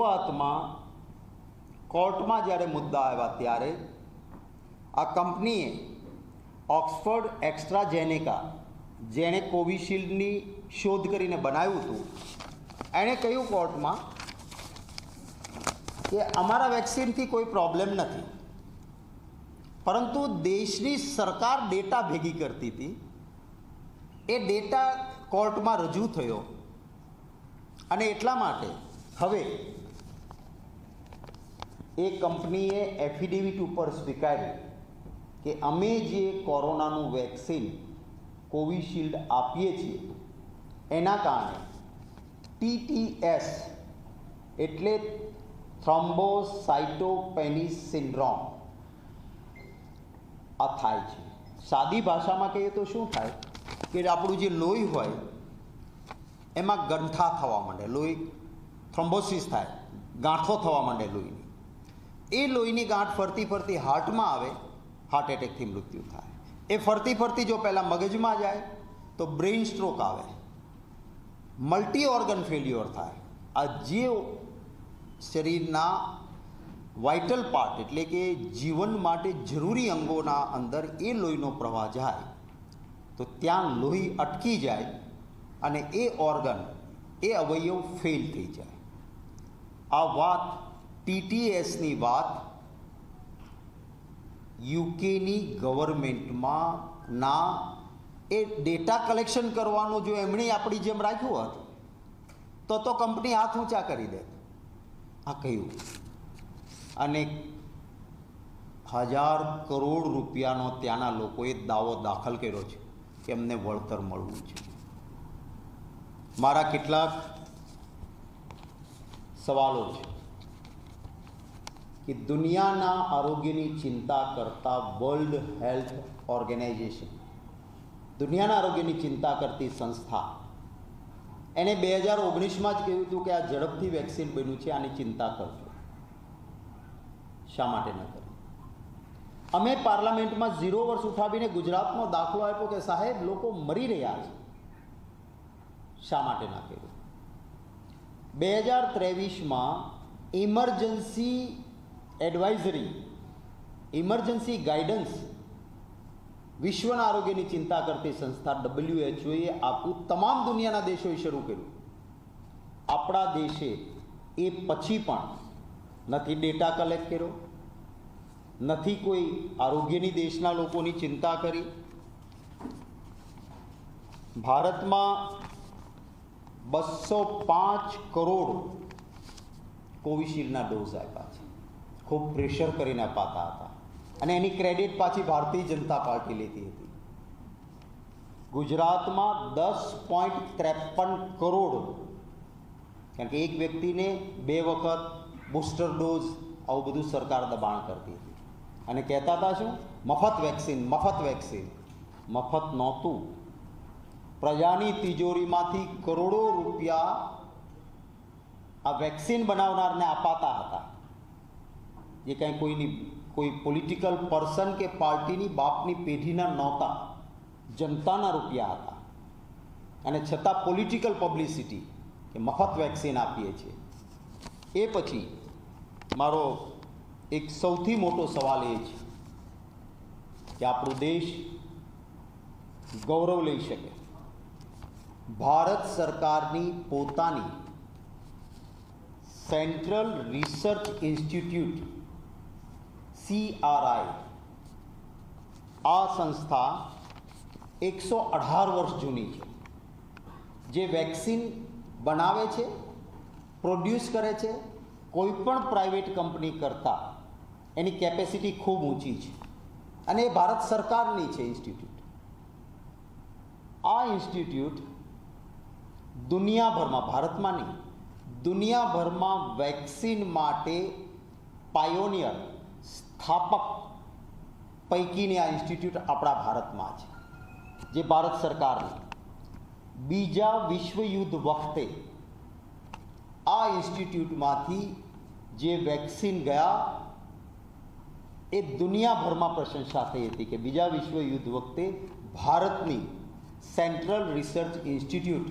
શરૂઆતમાં કોર્ટમાં જ્યારે મુદ્દા આવ્યા ત્યારે આ કંપનીએ ઓક્સફર્ડ એસ્ટ્રાઝેનેકા, જેણે કોવિશિલ્ડની શોધ કરીને બનાવ્યું હતું, એણે કહ્યું કોર્ટમાં કે અમારા વેક્સિનથી કોઈ પ્રોબ્લેમ નથી, પરંતુ દેશની સરકાર ડેટા ભેગી કરતી હતી, એ ડેટા કોર્ટમાં રજૂ થયો અને એટલા માટે હવે એ કંપનીએ એફિડેવિટ ઉપર સ્વીકાર્યું કે અમે જે કોરોનાનું વેક્સિન કોવિશિલ્ડ આપીએ છીએ એના કારણે TTS એટલે થ્રોમ્બોસાઇટોપેનિક સિન્ડ્રોમ આ થાય છે. સાદી ભાષામાં કહીએ તો શું થાય કે આપણું જે લોહી હોય એમાં ગંઠા થવા માંડે, લોહી થ્રોમ્બોસિસ થાય, ગાંઠો થવા માંડે લોહીની. એ લોહીની ગાંઠ ફરતી ફરતી હાર્ટમાં આવે, હાર્ટ એટેકથી મૃત્યુ થાય. એ ફરતી ફરતી જો પહેલાં મગજમાં જાય તો બ્રેઇન સ્ટ્રોક આવે, મલ્ટી ઓર્ગન ફેલ્યોર થાય. આ જે શરીરના વાઇટલ પાર્ટ એટલે કે જીવન માટે જરૂરી અંગોના અંદર એ લોહીનો પ્રવાહ જાય તો ત્યાં લોહી અટકી જાય અને એ ઓર્ગન, એ અવયવ ફેલ થઈ જાય. આ વાત TTSની વાત યુકેની ગવર્મેન્ટમાં ના એ ડેટા કલેક્શન કરવાનું જો એમણે આપણી જેમ રાખ્યું હતું તો કંપની હાથ ઊંચા કરી દે. આ કહ્યું અને 1000 કરોડ રૂપિયાનો ત્યાંના લોકોએ દાવો દાખલ કર્યો છે કે એમને વળતર મળવું છે. મારા કેટલાક સવાલો છે કે દુનિયાના આરોગ્યની ચિંતા કરતા વર્લ્ડ હેલ્થ ઓર્ગેનાઇઝેશન, દુનિયાના આરોગ્યની ચિંતા કરતી સંસ્થા, એને 2019માં જ કહ્યું હતું કે આ ઝડપથી વેક્સિન બન્યું છે, આની ચિંતા કરજો. શા માટે ન કરી? અમે પાર્લામેન્ટમાં 0 વર્ષ ઉઠાવીને ગુજરાતનો દાખલો આપ્યો કે સાહેબ લોકો મરી રહ્યા છે, શા માટે ના કર્યું? 2023માં ઇમરજન્સી એડવાઇઝરી, ઇમરજન્સી ગાઈડન્સ વિશ્વના આરોગ્યની ચિંતા કરતી સંસ્થા WHOએ આખું તમામ દુનિયાના દેશોએ શરૂ કર્યું. આપણા દેશે એ પછી પણ નથી ડેટા કલેક્ટ કર્યો, નથી કોઈ આરોગ્યની દેશના લોકોની ચિંતા કરી. ભારતમાં 205 કરોડ કોવિશિલ્ડના ડોઝ આપ્યા છે. ખૂબ પ્રેશર કરીને અપાતા હતા અને એની ક્રેડિટ પાછી ભારતીય જનતા પાર્ટી લેતી હતી. ગુજરાતમાં 10.53 કરોડ, કારણ કે એક વ્યક્તિને 2 વખત બૂસ્ટર ડોઝ, આવું બધું સરકાર દબાણ કરતી હતી અને કહેતા હતા શું, મફત વેક્સિન, મફત વેક્સિન. મફત નહોતું. પ્રજાની તિજોરીમાંથી કરોડો રૂપિયા આ વેક્સિન બનાવનારને અપાતા હતા, જે કંઈ કોઈ પોલિટિકલ પર્સન કે પાર્ટીની બાપની પેઢીના નહોતા, જનતાના રૂપિયા હતા. અને છતાં પોલિટિકલ પબ્લિસિટી કે મફત વેક્સિન આપીએ છીએ. એ પછી મારો એક સૌથી મોટો સવાલ એ છે કે આપણો દેશ ગૌરવ લઈ શકે, ભારત સરકારની પોતાની સેન્ટ્રલ રિસર્ચ ઇન્સ્ટિટ્યૂટ CRI, આ સંસ્થા 118 વર્ષ જૂની છે, જે વેક્સિન બનાવે છે, પ્રોડ્યુસ કરે છે, કોઈ પણ પ્રાઇવેટ કંપની કરતાં એની કેપેસિટી ખૂબ ઊંચી છે અને એ ભારત સરકારની છે ઇન્સ્ટિટ્યૂટ. આ ઇન્સ્ટિટ્યૂટ દુનિયાભરમાં, ભારતમાં નહીં, દુનિયાભરમાં વેક્સિન માટે પાયોનિયર, સ્થાપક પૈકીની આ ઇન્સ્ટિટ્યૂટ આપણા ભારતમાં છે, જે ભારત સરકારની. બીજા વિશ્વયુદ્ધ વખતે આ ઇન્સ્ટિટ્યૂટમાંથી જે વેક્સિન ગયા એ દુનિયાભરમાં પ્રશંસા થઈ હતી કે બીજા વિશ્વયુદ્ધ વખતે ભારતની સેન્ટ્રલ રિસર્ચ ઇન્સ્ટિટ્યૂટ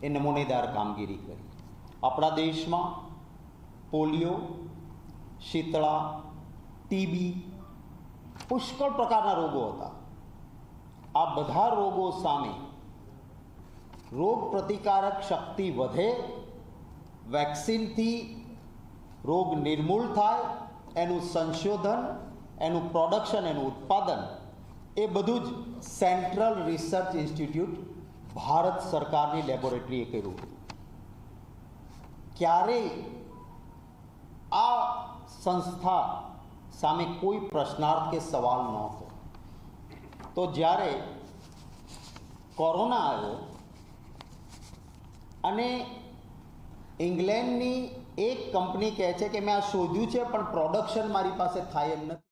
એ નમૂનેદાર કામગીરી કરી. આપણા દેશમાં પોલિયો, શીતળા, ટીબી, પુષ્કળ પ્રકારના રોગો હતા. આ બધા રોગો સામે રોગ પ્રતિકારક શક્તિ વધે, વેક્સિનથી રોગ નિર્મૂળ થાય, એનું સંશોધન, એનું પ્રોડક્શન, એનું ઉત્પાદન, એ બધું જ સેન્ટ્રલ રિસર્ચ ઇન્સ્ટિટ્યૂટ ભારત સરકારની લેબોરેટરીએ કર્યું. ક્યારેય આ સંસ્થા સામે કોઈ પ્રશ્નાર્થ કે સવાલ નહોતો. તો જ્યારે કોરોના આવ્યો અને ઇંગ્લેન્ડની એક કંપની કહે છે કે મેં આ શોધ્યું છે પણ પ્રોડક્શન મારી પાસે થાય એમ નથી,